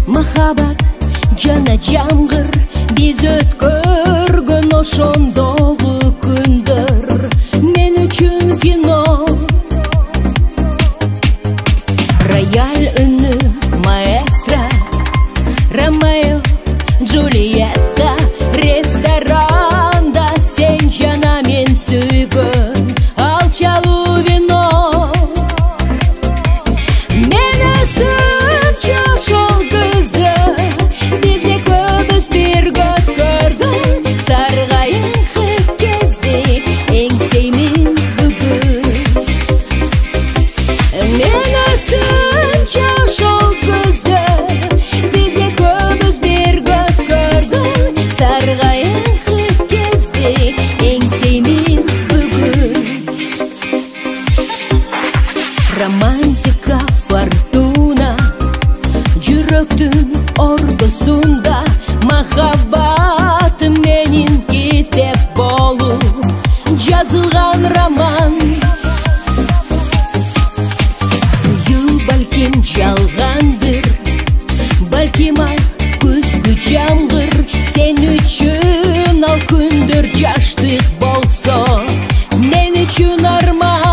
Махаббат жана жамгыр биз өткөргөн ошондогу күндөр мен үчүн кино. Рояль үнү маэстро, Ромео, Джульетта, ресторанда сен жана мен сүйгөн алчалуу вино. Романтика, фортуна, жүрөктүн ордосунда махаббат менин китеп болуп жазылган роман. Сүйүү балким жалгандыр, балким ал күзгү жамгыр, сен үчүн ал күндөр жаштык болсо мен үчүн арман.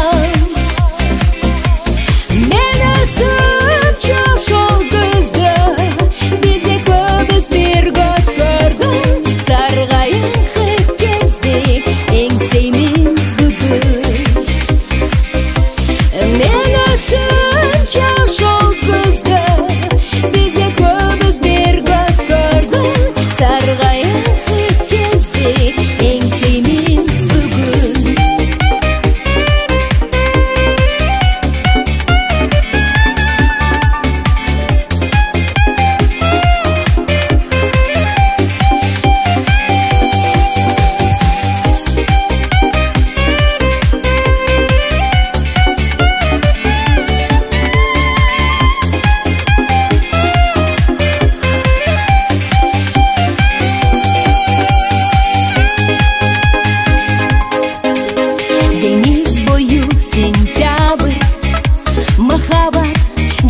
Махаббат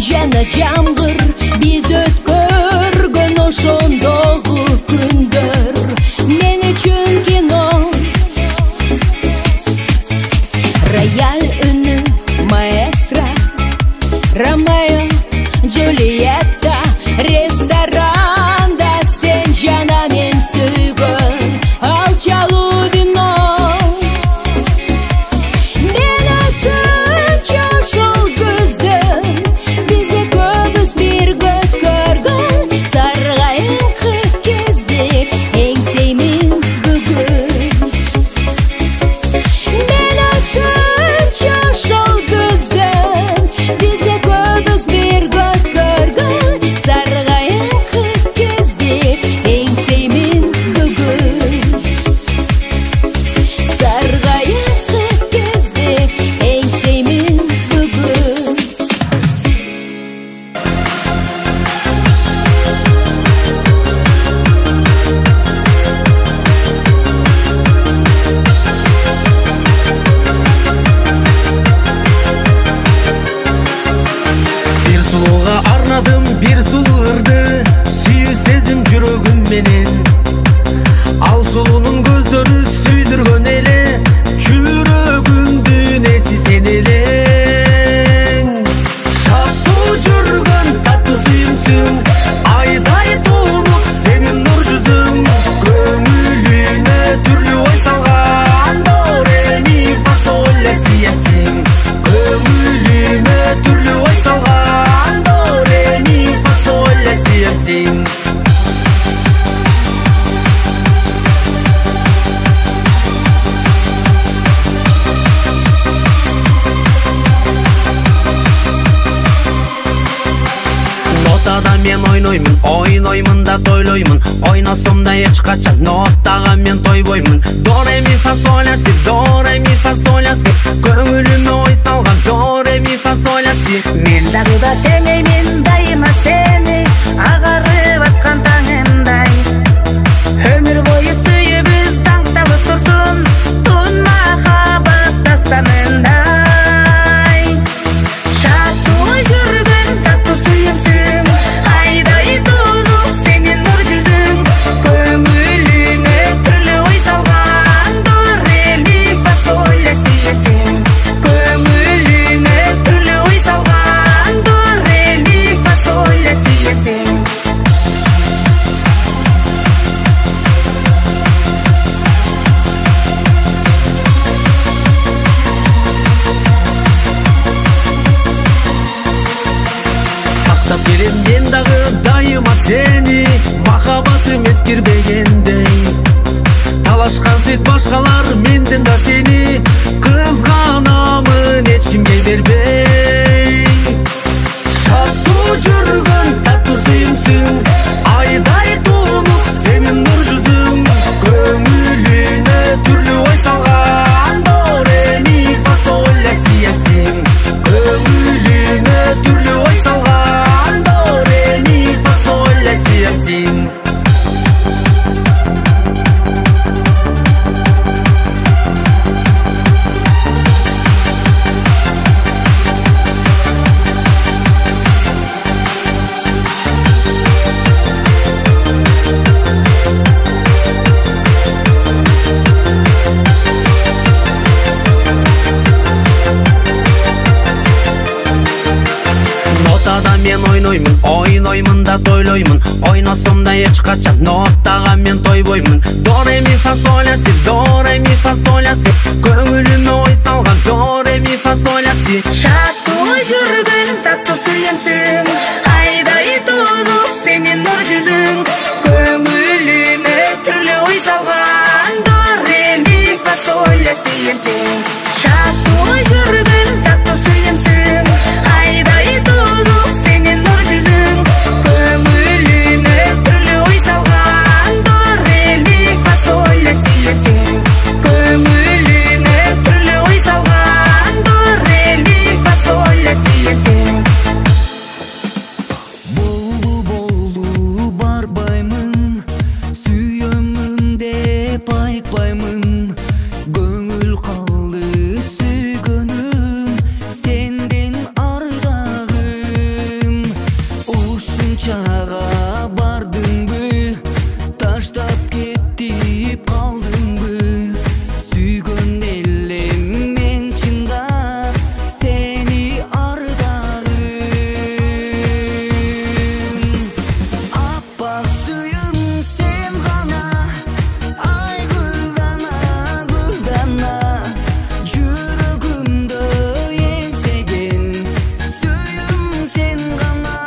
жана жамгыр биз өткөргөн ошондогу күндөр мен үчүн кино. Рояль үнү маэстро, Ромео, Джульетта, ресторанда сен жана мен сүйгөн алчалуу вино. Good. Нотада мен ойноймун да тойлоймун. Ойносом да эч качан нотага мен тойбоймун. До ре ми фа соль ля си, до ре ми фа соль ля си. Көңүлүмө ой салган до ре ми фа соль ля си. Мен дагы да тейлеймин дайыма сени, агарып аткан таңымдай. Өмүр бою сүйүбүз таңталып турсун, тун махаббат дастанындай. Шаттуу жүргөн таттуу сүйүмсүң, айдай тунук сенин нур жүзүң. Көңүлүмө түрлүү ой салган, до ре ми фа соль ля си сен. Көңүлүмө түрлүү ой салган, до ре ми фа соль ля си сен. Сактап келем мен дагы дайыма сени, махаббатым эскирбегендей. Талашкан сет башкалар менден да сени, кызганамын эч кимге бербей. Шаттуу жүргөн таттуу сүйүмсүң, айдай тунук сенин нур жүзүң. Көңүлүмө түрлүү ой салган, до ре ми фа соль ля си сен. Көңүлүмө түрлүү ой салган, до ре ми фа соль ля си сен. Нотада мен ойноймун да тойлоймун. Ойносом да эч качан нотага мен тойбоймун. До ре ми фа соль ля си, до ре ми фа соль ля си. Көңүлүмө ой салган, до ре ми фа соль ля си. Шаттуу жүргөн таттуу сүйүмсүң, айдай тунук сенин нур жүзүң. Көңүлүмө түрлүү ой салган, до ре ми фа соль ля си сен. Шаттуу жүргөн таттуу сүйүмсүң, айдай тунук сенин нур жүзүң. Көңүлүмө түрлүү ой салган, до ре ми фа соль ля си сен. Көңүлүмө түрлүү ой салган, до ре ми фа соль ля си сен. Болду барбаймын, сүйөмүн деп айтпаймын. Көңүл калды сүйгөнүм, сенден ардагым. Ушунчага бардыңбы, таштап кетип калдыңбы? Сүйгөн элем мен чындап сени ардагым. Аппак сүйүм сен гана, ай гүлдана, гүлдана. Жүрөгүмдө еңсеген сүйүм сен гана.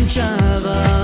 чагам